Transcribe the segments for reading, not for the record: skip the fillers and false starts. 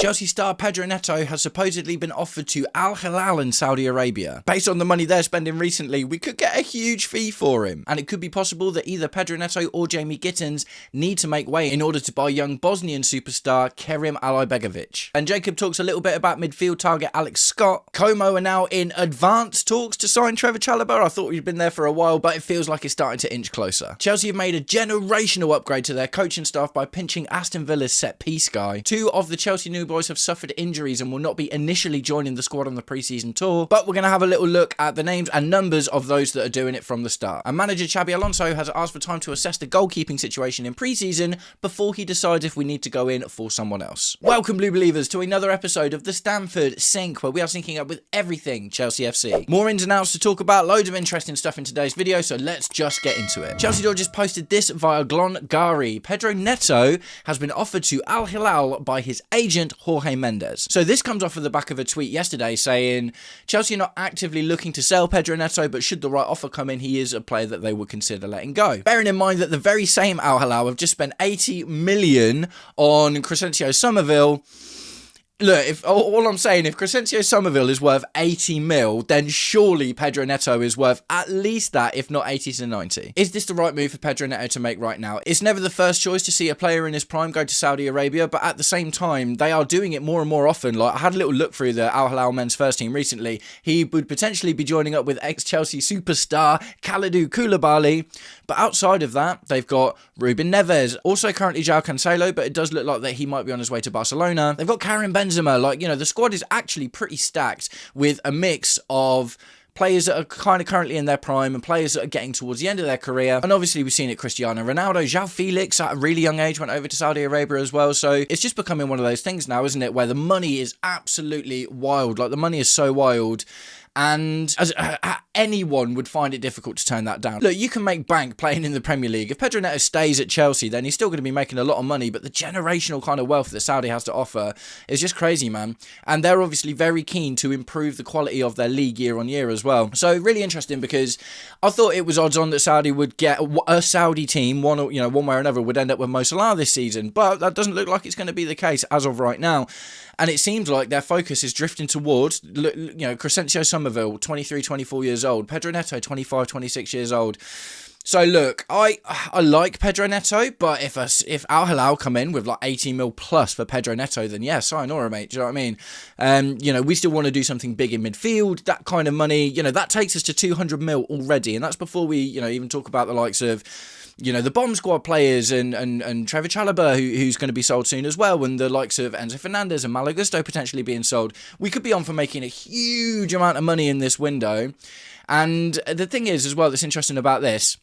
Chelsea star Pedro Neto has supposedly been offered to Al Hilal in Saudi Arabia. Based on the money they're spending recently, we could get a huge fee for him. And it could be possible that either Pedro Neto or Jamie Gittins need to make way in order to buy young Bosnian superstar Kerim Allibegovic. And Jacob talks a little bit about midfield target Alex Scott. Como are now in advanced talks to sign Trevor Chalobah. I thought we'd been there for a while, but it feels like it's starting to inch closer. Chelsea have made a generational upgrade to their coaching staff by pinching Aston Villa's set-piece guy. Two of the Chelsea new boys have suffered injuries and will not be initially joining the squad on the pre-season tour, but we're going to have a little look at the names and numbers of those that are doing it from the start. And manager Xabi Alonso has asked for time to assess the goalkeeping situation in pre-season before he decides if we need to go in for someone else. Welcome, Blue Believers, to another episode of the Stamford Sync, where we are syncing up with everything Chelsea FC. More ins and outs to talk about, loads of interesting stuff in today's video, so let's just get into it. Chelsea just posted this via Glon-Gari. Pedro Neto has been offered to Al Hilal by his agent Jorge Mendes. So this comes off of the back of a tweet yesterday saying Chelsea are not actively looking to sell Pedro Neto, but should the right offer come in, he is a player that they would consider letting go. Bearing in mind that the very same Al Hilal have just spent 80 million on Crescencio Somerville. Look, if all I'm saying, if Crescencio Somerville is worth 80 mil, then surely Pedro Neto is worth at least that, if not 80 to 90. Is this the right move for Pedro Neto to make right now? It's never the first choice to see a player in his prime go to Saudi Arabia, but at the same time, they are doing it more and more often. Like, I had a little look through the Al Hilal men's first team recently. He would potentially be joining up with ex-Chelsea superstar Kalidou Koulibaly. But outside of that, they've got Ruben Neves, also currently João Cancelo, but it does look like that he might be on his way to Barcelona. They've got Karim Benzema. Like, you know, the squad is actually pretty stacked with a mix of players that are kind of currently in their prime and players that are getting towards the end of their career. And obviously we've seen it Cristiano Ronaldo, João Felix at a really young age went over to Saudi Arabia as well. So it's just becoming one of those things now, isn't it, where the money is absolutely wild. Like, the money is so wild. And anyone would find it difficult to turn that down. Look, you can make bank playing in the Premier League. If Pedro Neto stays at Chelsea, then he's still going to be making a lot of money, but the generational kind of wealth that Saudi has to offer is just crazy, man. And they're obviously very keen to improve the quality of their league year on year as well. So really interesting, because I thought it was odds on that Saudi would get a Saudi team, one way or another, would end up with Mo Salah this season, but that doesn't look like it's going to be the case as of right now. And it seems like their focus is drifting towards, Crescencio Somerville, 23, 24 years old. Pedro Neto, 25, 26 years old. So look, I like Pedro Neto, but if Al Hilal come in with like 80 mil plus for Pedro Neto, then yeah, sayonara, mate. Do you know what I mean? We still want to do something big in midfield. That kind of money, that takes us to 200 mil already, and that's before we, even talk about the likes of, the bomb squad players and Trevor Chalobah, who's going to be sold soon as well, and the likes of Enzo Fernandez and Malo Gusto potentially being sold. We could be on for making a huge amount of money in this window. And the thing is as well that's interesting about this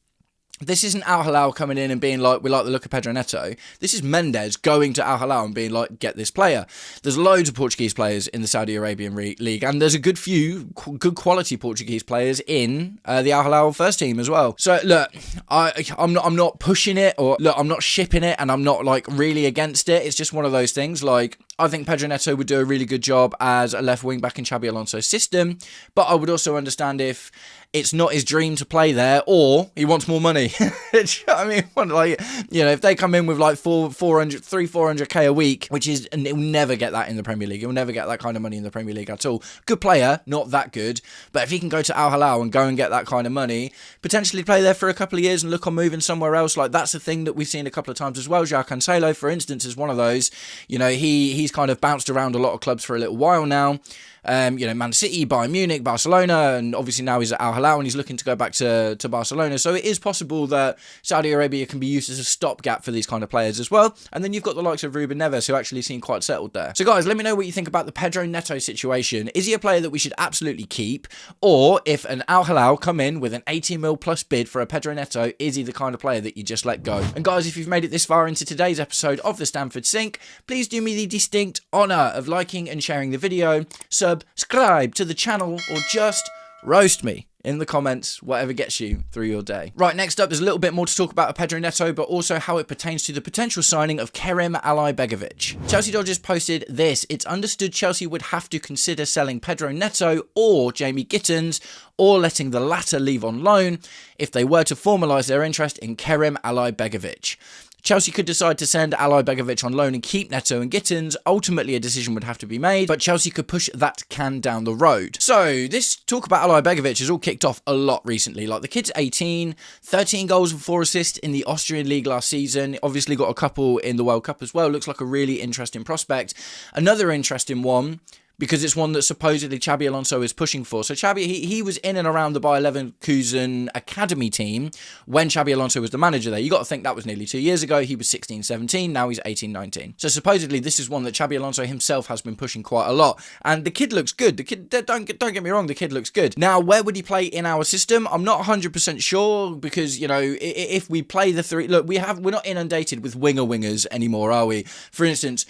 isn't Al Hilal coming in and being like, we like the look of Pedro Neto. This is Mendes going to Al Hilal and being like, get this player. There's loads of Portuguese players in the Saudi Arabian league, and there's a good few good quality Portuguese players in the Al Hilal first team as well. So look, I'm not pushing it, or look, I'm not shipping it, and I'm not like really against it. It's just one of those things. Like, I think Pedro Neto would do a really good job as a left wing back in Xabi Alonso's system, but I would also understand if it's not his dream to play there, or he wants more money. Do you know what I mean? If they come in with like 400k a week, and he'll never get that in the Premier League. He'll never get that kind of money in the Premier League at all. Good player, not that good. But if he can go to Al Hilal and go and get that kind of money, potentially play there for a couple of years and look on moving somewhere else, like that's a thing that we've seen a couple of times as well. João Cancelo, for instance, is one of those. He's kind of bounced around a lot of clubs for a little while now. Man City, Bayern Munich, Barcelona, and obviously now he's at Al Hilal and he's looking to go back to Barcelona. So it is possible that Saudi Arabia can be used as a stopgap for these kind of players as well. And then you've got the likes of Ruben Neves, who actually seem quite settled there. So guys, let me know what you think about the Pedro Neto situation. Is he a player that we should absolutely keep? Or if an Al Hilal come in with an 80 mil plus bid for a Pedro Neto, is he the kind of player that you just let go? And guys, if you've made it this far into today's episode of the Stamford Sync, please do me the distinct honour of liking and sharing the video, subscribe to the channel, or just roast me in the comments, whatever gets you through your day. Right, next up, there's a little bit more to talk about Pedro Neto, but also how it pertains to the potential signing of Kerim Allibegovic. Chelsea Dodgers posted this: it's understood Chelsea would have to consider selling Pedro Neto or Jamie Gittins, or letting the latter leave on loan if they were to formalise their interest in Kerim Allibegovic. Chelsea could decide to send Allibegovic on loan and keep Neto and Gittins. Ultimately, a decision would have to be made, but Chelsea could push that can down the road. So, this talk about Alajbegovic has all kicked off a lot recently. Like, the kid's 18, 13 goals and 4 assists in the Austrian League last season. Obviously got a couple in the World Cup as well. Looks like a really interesting prospect. Another interesting one, because it's one that supposedly Xabi Alonso is pushing for. So Xabi, he was in and around the Bayer Leverkusen academy team when Xabi Alonso was the manager there. You got to think that was nearly 2 years ago. He was 16, 17. Now he's 18, 19. So supposedly this is one that Xabi Alonso himself has been pushing quite a lot. And the kid looks good. The kid, don't get me wrong, the kid looks good. Now, where would he play in our system? I'm not 100% sure because, you know, if we play the three... Look, we're not inundated with wingers anymore, are we? For instance,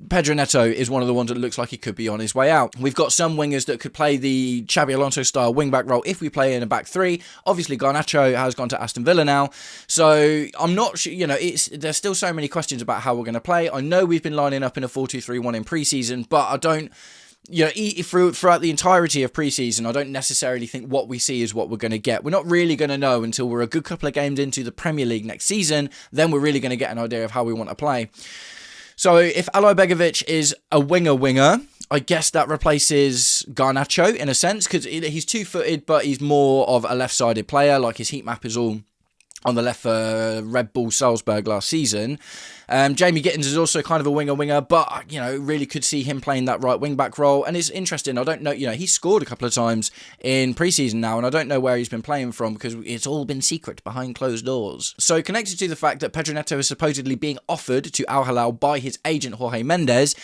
Pedro Neto is one of the ones that looks like he could be on his way out. We've got some wingers that could play the Xabi Alonso style wing-back role if we play in a back three. Obviously, Garnacho has gone to Aston Villa now. So, I'm not sure, you know, there's still so many questions about how we're going to play. I know we've been lining up in a 4-2-3-1 in pre-season, but I don't... You know, throughout the entirety of pre-season, I don't necessarily think what we see is what we're going to get. We're not really going to know until we're a good couple of games into the Premier League next season. Then we're really going to get an idea of how we want to play. So if Allibegovic is a winger, I guess that replaces Garnacho in a sense, because he's two-footed, but he's more of a left-sided player. Like, his heat map is all on the left for Red Bull Salzburg last season. Jamie Gittins is also kind of a winger, but, you know, really could see him playing that right wing-back role. And it's interesting, I don't know, you know, he's scored a couple of times in pre-season now, and I don't know where he's been playing from because it's all been secret behind closed doors. So connected to the fact that Pedro Neto is supposedly being offered to Al Hilal by his agent Jorge Mendes,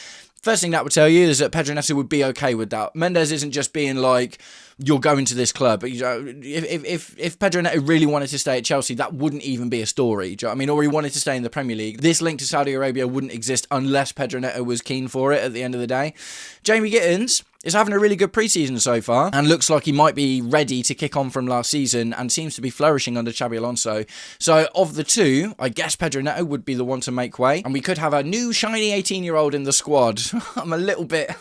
first thing that would tell you is that Pedro Neto would be okay with that. Mendes isn't just being like, you're going to this club. But, you know, if Pedro Neto really wanted to stay at Chelsea, that wouldn't even be a story. Do you know what I mean? Or he wanted to stay in the Premier League. This link to Saudi Arabia wouldn't exist unless Pedro Neto was keen for it at the end of the day. Jamie Gittins is having a really good preseason so far and looks like he might be ready to kick on from last season and seems to be flourishing under Xabi Alonso. So of the two, I guess Pedro Neto would be the one to make way, and we could have a new shiny 18-year-old in the squad. I'm a little bit...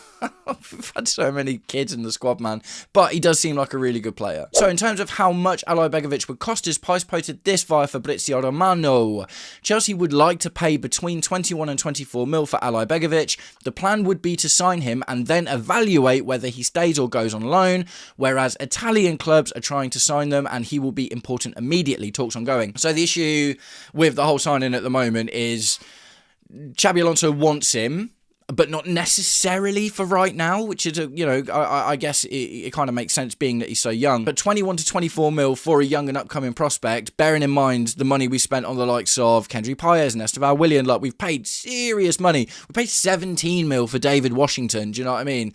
We've had so many kids in the squad, man. But he does seem like a really good player. So in terms of how much Alajbegovic would cost us, Pice posted this via Fabrizio Romano. Chelsea would like to pay between 21 and 24 mil for Alajbegovic. The plan would be to sign him and then evaluate whether he stays or goes on loan, whereas Italian clubs are trying to sign them and he will be important immediately. Talks ongoing. So the issue with the whole signing at the moment is Xabi Alonso wants him, but not necessarily for right now, which is, you know, I guess it kind of makes sense being that he's so young. But 21 to 24 mil for a young and upcoming prospect, bearing in mind the money we spent on the likes of Kendry Paez and Esteval Willian, like, we've paid serious money. We paid 17 mil for David Washington, do you know what I mean?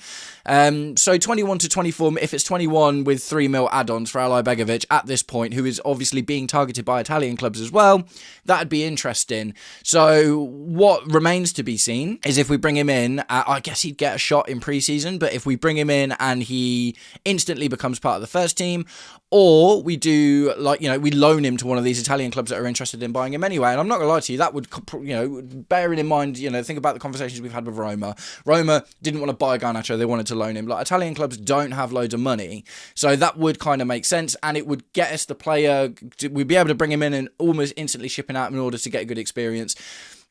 So 21 to 24, if it's 21 with 3 mil add-ons for Alajbegovic at this point, who is obviously being targeted by Italian clubs as well, that'd be interesting. So what remains to be seen is if we bring him in, I guess he'd get a shot in pre-season, but if we bring him in and he instantly becomes part of the first team, or we do, like, you know, we loan him to one of these Italian clubs that are interested in buying him anyway. And I'm not going to lie to you, that would, you know, bearing in mind, you know, think about the conversations we've had with Roma. Roma didn't want to buy Garnacho, they wanted to loan him. Like, Italian clubs don't have loads of money. So that would kind of make sense, and it would get us the player, we'd be able to bring him in and almost instantly ship him out in order to get a good experience.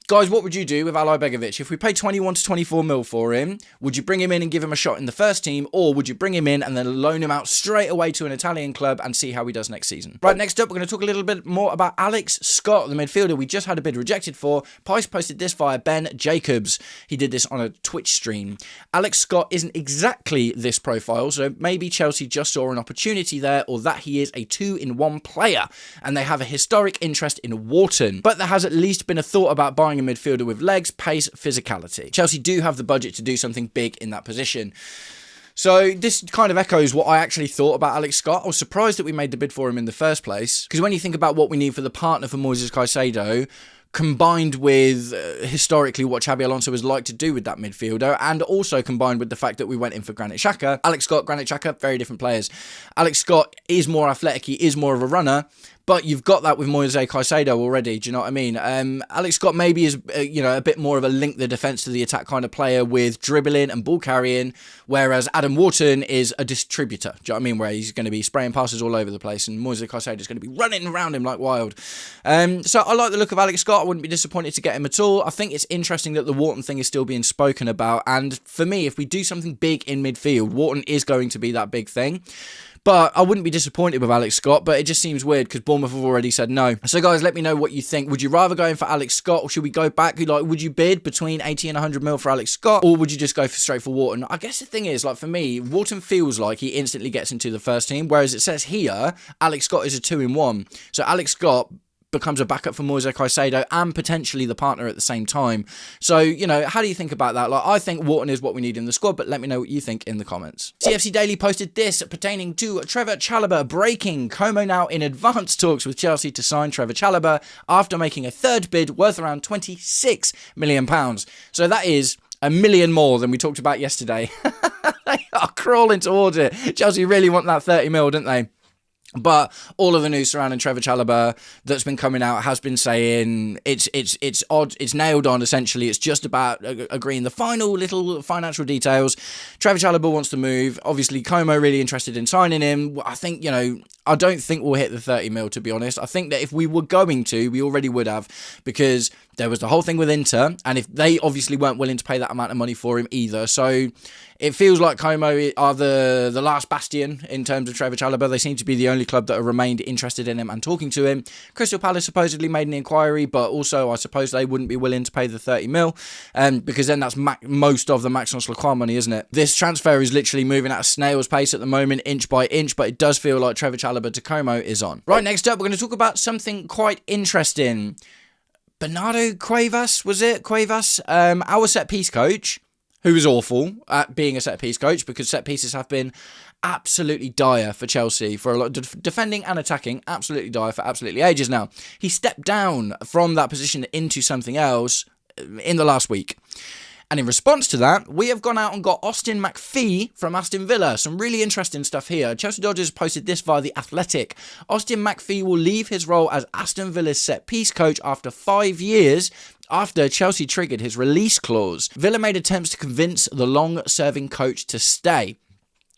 Guys, what would you do with Alajbegovic? If we paid 21 to 24 mil for him, would you bring him in and give him a shot in the first team, or would you bring him in and then loan him out straight away to an Italian club and see how he does next season? Right, next up, we're going to talk a little bit more about Alex Scott, the midfielder we just had a bid rejected for. Pice posted this via Ben Jacobs. He did this on a Twitch stream. Alex Scott isn't exactly this profile, so maybe Chelsea just saw an opportunity there, or that he is a 2-in-1 player, and they have a historic interest in Wharton. But there has at least been a thought about buying a midfielder with legs, pace, physicality. Chelsea do have the budget to do something big in that position. So this kind of echoes what I actually thought about Alex Scott. I was surprised that we made the bid for him in the first place, because when you think about what we need for the partner for Moises Caicedo, combined with historically what Xabi Alonso has liked to do with that midfielder, and also combined with the fact that we went in for Granit Xhaka. Alex Scott, Granit Xhaka, very different players. Alex Scott is more athletic, he is more of a runner, But you've got that with Moise Caicedo already. Do you know what I mean? Alex Scott maybe is, a bit more of a link the defence to the attack kind of player with dribbling and ball carrying, whereas Adam Wharton is a distributor. Do you know what I mean? Where he's going to be spraying passes all over the place, and Moise Caicedo is going to be running around him like wild. So I like the look of Alex Scott. I wouldn't be disappointed to get him at all. I think it's interesting that the Wharton thing is still being spoken about, and for me, if we do something big in midfield, Wharton is going to be that big thing. But I wouldn't be disappointed with Alex Scott, but it just seems weird because Bournemouth have already said no. So guys, let me know what you think. Would you rather go in for Alex Scott, or should we go back? Like, would you bid between 80 and 100 mil for Alex Scott, or would you just go straight for Wharton? I guess the thing is, like, for me, Wharton feels like he instantly gets into the first team, whereas it says here, Alex Scott is a 2-in-1. So Alex Scott becomes a backup for Moise Caicedo and potentially the partner at the same time. So, how do you think about that? Like, I think Wharton is what we need in the squad, but let me know what you think in the comments. TFC Daily posted this pertaining to Trevor Chalobah. Breaking: Como now in advanced talks with Chelsea to sign Trevor Chalobah after making a third bid worth around £26 million. So that is $1 million more than we talked about yesterday. They are crawling towards it. Chelsea really want that 30 mil, don't they? But all of the news surrounding Trevor Chalobah that's been coming out has been saying it's odd, it's nailed on essentially. It's just about agreeing the final little financial details. Trevor Chalobah wants to move. Obviously, Como really interested in signing him. I think, I don't think we'll hit the 30 mil, to be honest. I think that if we were going to, we already would have, because there was the whole thing with Inter, and if they obviously weren't willing to pay that amount of money for him either. So it feels like Como are the last bastion in terms of Trevor Chalobah. They seem to be the only club that have remained interested in him and talking to him. Crystal Palace supposedly made an inquiry, but also I suppose they wouldn't be willing to pay the 30 mil, because then that's most of the Maxence Lacroix money, isn't it? This transfer is literally moving at a snail's pace at the moment, inch by inch, but it does feel like Trevor Chalobah to Como is on. Right, next up, we're going to talk about something quite interesting. Bernardo Cuevas, our set-piece coach, who is awful at being a set-piece coach, because set-pieces have been absolutely dire for Chelsea, for a lot of defending and attacking, absolutely dire for absolutely ages now. He stepped down from that position into something else in the last week. And in response to that, we have gone out and got Austin McPhee from Aston Villa. Some really interesting stuff here. Chelsea Dodgers posted this via The Athletic. Austin McPhee will leave his role as Aston Villa's set-piece coach after 5 years after Chelsea triggered his release clause. Villa made attempts to convince the long-serving coach to stay.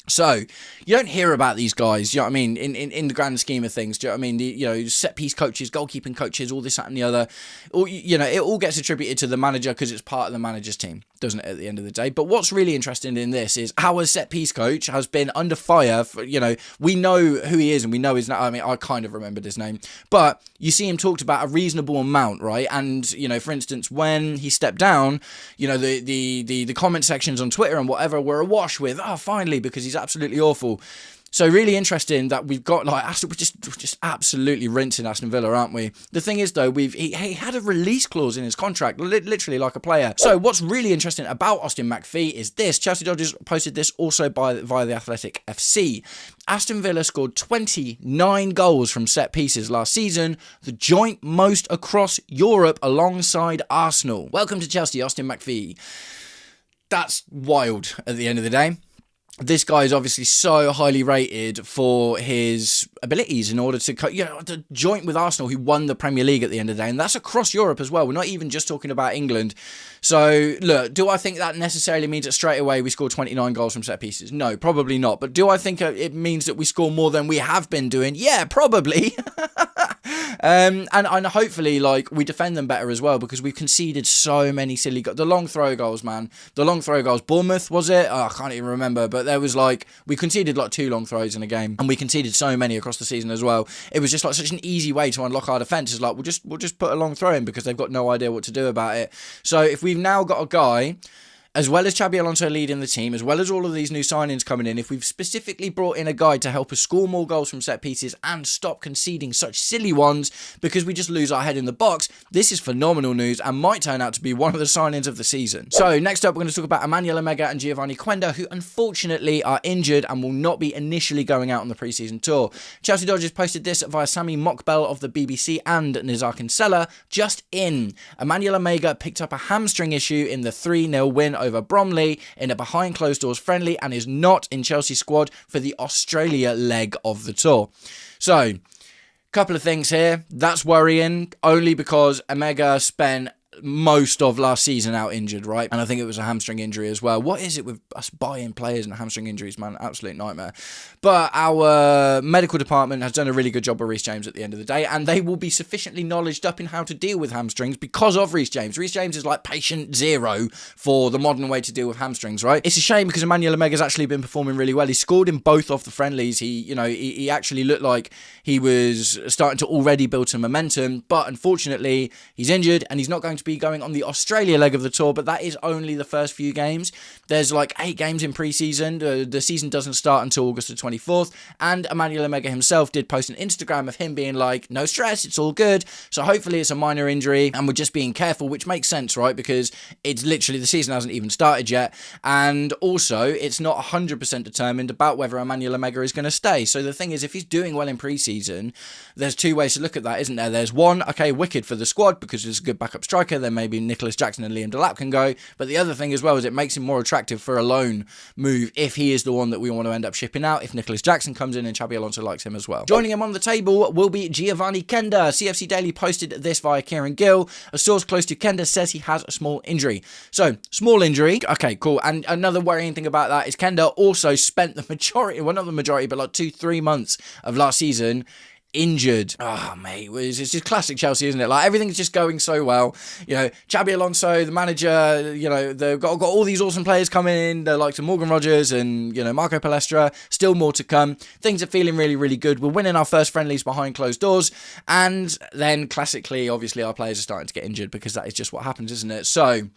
So, you don't hear about these guys, you know what I mean, in the grand scheme of things, do you know what I mean, set-piece coaches, goalkeeping coaches, all this, that and the other, it all gets attributed to the manager because it's part of the manager's team, doesn't it, at the end of the day? But what's really interesting in this is how a set-piece coach has been under fire for, we know who he is and we know his name. I mean, I kind of remembered his name, but you see him talked about a reasonable amount, right? And, for instance, when he stepped down, the comment sections on Twitter and whatever were awash with, finally, because he's absolutely awful. So really interesting that we've got, we're just absolutely rinsing Aston Villa, aren't we? The thing is, though, he had a release clause in his contract, literally like a player. So what's really interesting about Austin McPhee is this. Chelsea Dodgers posted this also via the Athletic FC. Aston Villa scored 29 goals from set pieces last season, the joint most across Europe alongside Arsenal. Welcome to Chelsea, Austin McPhee. That's wild at the end of the day. This guy is obviously so highly rated for his abilities in order to joint with Arsenal, who won the Premier League at the end of the day, and that's across Europe as well. We're not even just talking about England. So, look, do I think that necessarily means that straight away we score 29 goals from set pieces? No, probably not. But do I think it means that we score more than we have been doing? Yeah, probably. And hopefully, we defend them better as well, because we've conceded so many silly goals. The long throw goals, man. The long throw goals. Bournemouth, was it? Oh, I can't even remember. But there was we conceded 2 long throws in a game, and we conceded so many across the season as well. It was just such an easy way to unlock our defence. It's we'll just put a long throw in because they've got no idea what to do about it. So if we've now got a guy, as well as Xabi Alonso leading the team, as well as all of these new signings coming in, if we've specifically brought in a guy to help us score more goals from set pieces and stop conceding such silly ones because we just lose our head in the box, this is phenomenal news and might turn out to be one of the signings of the season. So next up, we're going to talk about Emmanuel Omega and Giovanni Quenda, who unfortunately are injured and will not be initially going out on the preseason tour. Chelsea Dodgers posted this via Sami Mokbel of the BBC and Nizar Kinsella. Just in, Emmanuel Omega picked up a hamstring issue in the 3-0 win over Bromley in a behind closed doors friendly and is not in Chelsea's squad for the Australia leg of the tour. So, Couple of things here. That's worrying, only because Omega spent most of last season out injured, right? And I think it was a hamstring injury as well. What is it with us buying players and hamstring injuries, man? Absolute nightmare. But our medical department has done a really good job of Reece James at the end of the day, and they will be sufficiently knowledged up in how to deal with hamstrings because of Reece James. Reece James is like patient zero for the modern way to deal with hamstrings, right? It's a shame because Emmanuel Omega's actually been performing really well. He scored in both of the friendlies. He actually looked like he was starting to already build some momentum, but unfortunately he's injured and he's not going to be going on the Australia leg of the tour, but that is only the first few games. There's like 8 games in pre-season. The season doesn't start until August the 24th, and Emmanuel Omega himself did post an Instagram of him being like, no stress, it's all good. So hopefully it's a minor injury and we're just being careful, which makes sense, right? Because it's literally, the season hasn't even started yet, and also it's not 100% determined about whether Emmanuel Omega is going to stay. So the thing is, if he's doing well in pre-season, there's 2 ways to look at that, isn't there? There's one, okay, wicked for the squad because there's a good backup striker, then maybe Nicholas Jackson and Liam Delap can go. But the other thing as well is it makes him more attractive for a loan move if he is the one that we want to end up shipping out, if Nicholas Jackson comes in and Xabi Alonso likes him as well. Joining him on the table will be Giovanni Kenda. CFC Daily posted this via Kieran Gill. A source close to Kenda says he has a small injury. So, small injury. Okay, cool. And another worrying thing about that is Kenda also spent the majority, well, not the majority, but like 2-3 months of last season injured. Oh, mate, it's just classic Chelsea, isn't it? Like, everything's just going so well. You know, Xabi Alonso, the manager, you know, they've got all these awesome players coming in. They're like Morgan Rogers and, you know, Marco Palestra. Still more to come. Things are feeling really, really good. We're winning our first friendlies behind closed doors. And then, classically, obviously, our players are starting to get injured because that is just what happens, isn't it? So,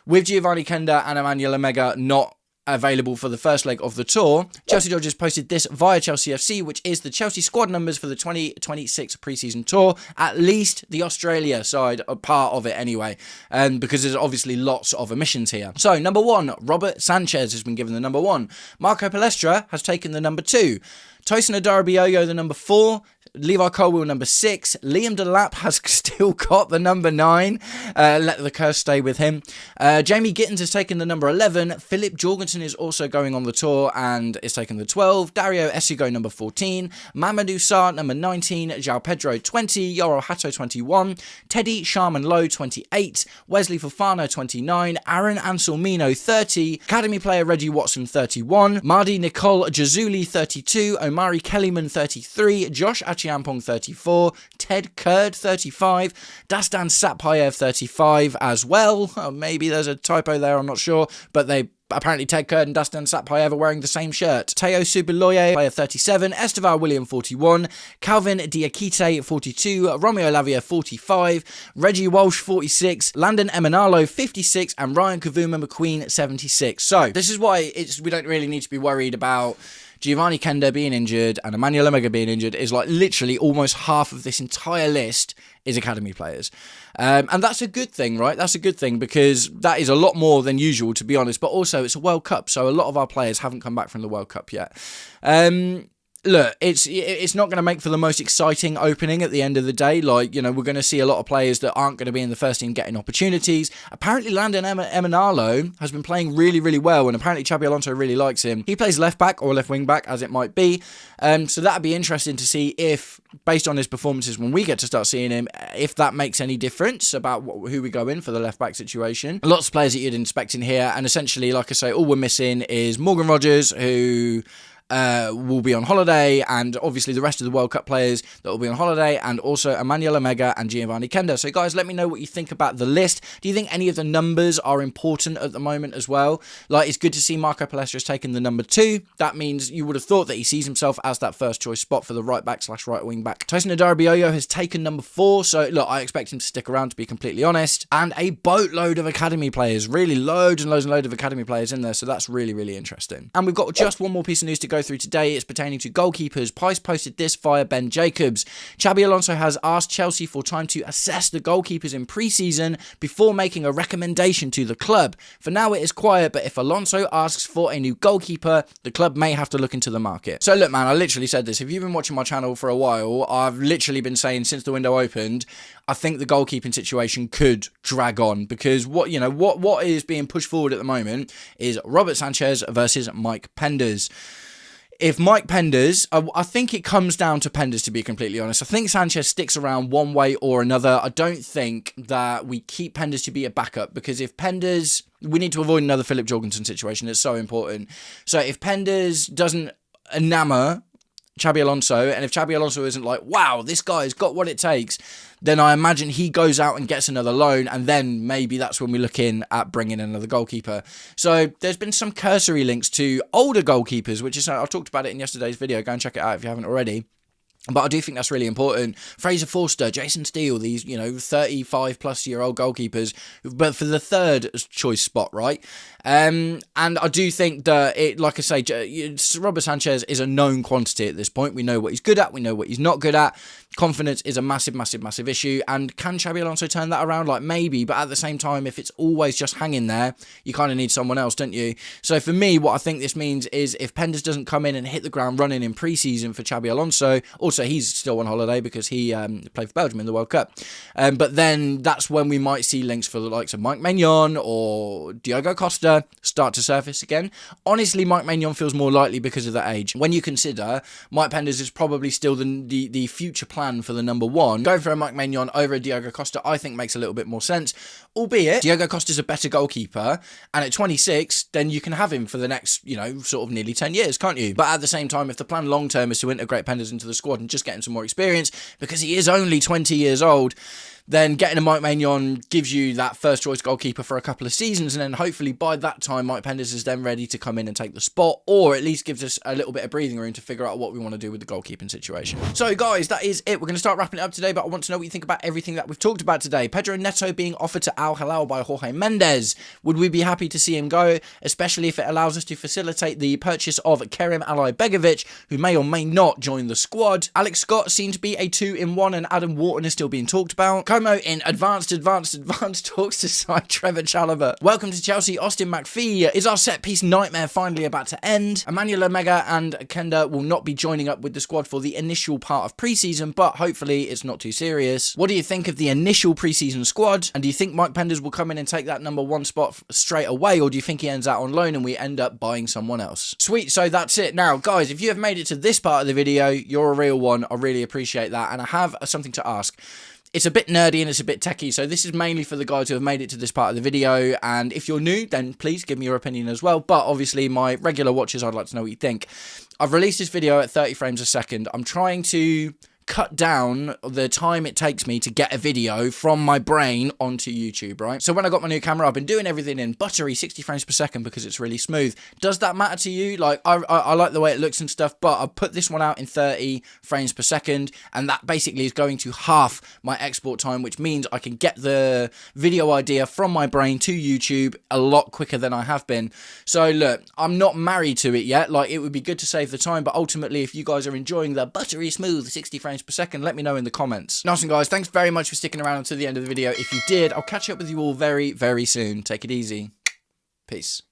with Giovanni Kenda and Emmanuel Omega not available for the first leg of the tour, Chelsea Dodgers posted this via Chelsea FC, which is the Chelsea squad numbers for the 2026 pre-season tour, at least the Australia side, a part of it anyway, because there's obviously lots of omissions here. So, number 1, Robert Sanchez has been given the number 1. Marco Palestra has taken the number 2. Tosin Adarabioyo the number 4. Levi Colwill number 6. Liam Delap has still got the number 9. Let the curse stay with him. Jamie Gittins has taken the number 11. Philip Jorgensen is also going on the tour and is taking the 12. Dario Esigo number 14. Mamadou Sarr number 19. João Pedro 20. Yoro Hato 21. Teddy Sharman Lowe 28. Wesley Fofana 29. Aaron Anselmino 30. Academy player Reggie Watson 31. Mardi Nicole Jazuli 32. Omari Kellyman 33. Josh Achiampong 34, Ted Kurd 35, Dastan Satpayev 35 as well. Maybe there's a typo there, I'm not sure, but apparently Ted Kurd and Dastan Satpayev are wearing the same shirt. Teo Subiloye, player 37, Estevar William 41, Calvin Diakite 42, Romeo Lavia 45, Reggie Walsh 46, Landon Emanalo 56, and Ryan Kavuma McQueen 76. So this is why we don't really need to be worried about Giovanni Kenda being injured and Emmanuel Omega being injured. Is like literally almost half of this entire list is academy players. And that's a good thing, right? That's a good thing because that is a lot more than usual, to be honest. But also it's a World Cup, so a lot of our players haven't come back from the World Cup yet. Look, it's not going to make for the most exciting opening at the end of the day. Like, you know, we're going to see a lot of players that aren't going to be in the first team getting opportunities. Apparently, Landon Emanalo has been playing really, really well, and apparently Xabi Alonso really likes him. He plays left back or left wing back, as it might be. So that'd be interesting to see if, based on his performances when we get to start seeing him, if that makes any difference about who we go in for the left back situation. Lots of players that you'd expect in here, and essentially, like I say, all we're missing is Morgan Rogers, who will be on holiday, and obviously the rest of the World Cup players that will be on holiday, and also Emmanuel Omega and Giovanni Kenda. So guys, let me know what you think about the list. Do you think any of the numbers are important at the moment as well? Like, it's good to see Marco Palestra has taken the number 2. That means you would have thought that he sees himself as that first choice spot for the right back / right wing back. Tosin Adarabioyo has taken number 4, so look, I expect him to stick around, to be completely honest. And a boatload of academy players, really loads and loads and loads of academy players in there, so that's really, really interesting. And we've got just one more piece of news to go through today. It's pertaining to goalkeepers. Pice posted this via Ben Jacobs. Xabi Alonso has asked Chelsea for time to assess the goalkeepers in pre-season before making a recommendation to the club. For now it is quiet, but if Alonso asks for a new goalkeeper, the club may have to look into the market. So look, man, I literally said this. If you've been watching my channel for a while, I've literally been saying since the window opened, I think the goalkeeping situation could drag on, because what is being pushed forward at the moment is Robert Sanchez versus Mike Penders. if Mike Penders, I think it comes down to Penders, to be completely honest. I think Sanchez sticks around one way or another. I don't think that we keep Penders to be a backup, because if Penders, we need to avoid another Philip Jorgensen situation. It's so important. So if Penders doesn't enamour Xabi Alonso, and if Xabi Alonso isn't like, wow, this guy's got what it takes, then I imagine he goes out and gets another loan, and then maybe that's when we look in at bringing another goalkeeper. So there's been some cursory links to older goalkeepers, which is, I talked about it in yesterday's video. Go and check it out if you haven't already. But I do think that's really important. Fraser Forster, Jason Steele, these, 35-plus-year-old goalkeepers, but for the third choice spot, right? And I do think that, like I say, Robert Sanchez is a known quantity at this point. We know what he's good at. We know what he's not good at. Confidence is a massive, massive, massive issue. And can Xabi Alonso turn that around? Like, maybe. But at the same time, if it's always just hanging there, you kind of need someone else, don't you? So for me, what I think this means is if Penders doesn't come in and hit the ground running in pre-season for Xabi Alonso, also he's still on holiday because he played for Belgium in the World Cup. But then that's when we might see links for the likes of Mike Maignan or Diogo Costa start to surface again. Honestly, Mike Maignan feels more likely because of that age. When you consider Mike Penders is probably still the future plan for the number one, going for a Mike Maignan over a Diogo Costa, I think makes a little bit more sense. Albeit, Diogo Costa's a better goalkeeper, and at 26, then you can have him for the next, sort of nearly 10 years, can't you? But at the same time, if the plan long-term is to integrate Penders into the squad and just get him some more experience, because he is only 20 years old, then getting a Mike Maignan gives you that first choice goalkeeper for a couple of seasons, and then hopefully by that time Mike Penders is then ready to come in and take the spot, or at least gives us a little bit of breathing room to figure out what we want to do with the goalkeeping situation. So guys, that is it. We're going to start wrapping it up today, but I want to know what you think about everything that we've talked about today. Pedro Neto being offered to Al Hilal by Jorge Mendes. Would we be happy to see him go, especially if it allows us to facilitate the purchase of Kerem Allibegovic, who may or may not join the squad? Alex Scott seemed to be a 2-in-1, and Adam Wharton is still being talked about. Como in advanced talks to sign Trevor Chalobah. Welcome to Chelsea, Austin McPhee. Is our set-piece nightmare finally about to end? Emmanuel Omega and Kenda will not be joining up with the squad for the initial part of pre-season, but hopefully it's not too serious. What do you think of the initial pre-season squad? And do you think Mike Penders will come in and take that number one spot straight away, or do you think he ends out on loan and we end up buying someone else? Sweet, so that's it. Now, guys, if you have made it to this part of the video, you're a real one. I really appreciate that, and I have something to ask. It's a bit nerdy and it's a bit techie, so this is mainly for the guys who have made it to this part of the video, and if you're new, then please give me your opinion as well, but obviously my regular watchers, I'd like to know what you think. I've released this video at 30 frames a second. I'm trying to cut down the time it takes me to get a video from my brain onto YouTube, right? So when I got my new camera, I've been doing everything in buttery 60 frames per second because it's really smooth. Does that matter to you? Like, I like the way it looks and stuff, but I put this one out in 30 frames per second, and that basically is going to half my export time, which means I can get the video idea from my brain to YouTube a lot quicker than I have been. So look, I'm not married to it yet. Like, it would be good to save the time, but ultimately, if you guys are enjoying the buttery smooth 60 frames per second, let me know in the comments. Nice one, guys. Thanks very much for sticking around until the end of the video. If you did, I'll catch up with you all very, very soon. Take it easy. Peace.